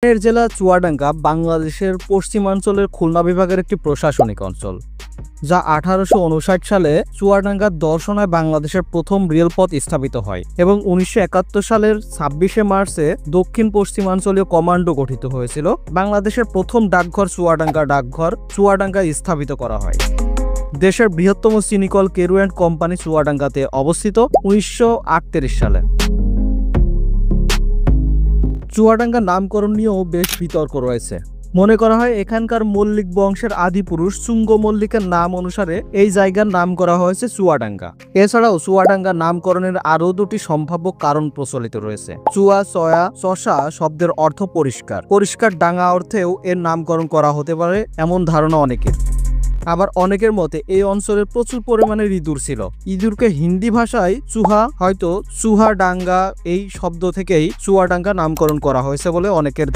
এর জেলা চুয়াডাঙ্গা বাংলাদেশের পশ্চিমাঞ্চলের খুলনা বিভাগের একটি প্রশাসনিক অঞ্চল, যা 1859 সালে চুয়াডাঙ্গার দর্শনায় বাংলাদেশের প্রথম রেলপথ স্থাপিত হয় এবং 1971 সালের 26শে মার্চে দক্ষিণ পশ্চিমাঞ্চলীয় কমান্ডো গঠিত হয়েছিল। বাংলাদেশের প্রথম ডাকঘর চুয়াডাঙ্গা ডাকঘর চুয়াডাঙ্গায় স্থাপিত করা হয়। দেশের বৃহত্তম চিনিকল কেরু অ্যান্ড কোম্পানি চুয়াডাঙ্গাতে অবস্থিত 1938 সালে। চুয়াডাঙ্গা নামকরণ নিয়েও বেশ বিতর্ক রয়েছে। মনে করা হয় এখানকার মল্লিক বংশের আদিপুরুষ চুঙ্গ মল্লিকের নাম অনুসারে এই জায়গার নাম করা হয়েছে চুয়াডাঙ্গা। এছাড়াও চুয়াডাঙ্গা নামকরণের আরও দুটি সম্ভাব্য কারণ প্রচলিত রয়েছে। চুয়া চয়া চষা শব্দের অর্থ পরিষ্কার, পরিষ্কার ডাঙ্গা অর্থেও এর নামকরণ করা হতে পারে এমন ধারণা অনেকের। আবার অনেকের মতে এই অঞ্চলে প্রচুর পরিমাণে ইঁদুর ছিল। ইঁদুরকে হিন্দি ভাষায় চুহা, হয়তো চুহাডাঙ্গা এই শব্দ থেকেই চুয়াডাঙ্গা নামকরণ করা হয়েছে বলে অনেকের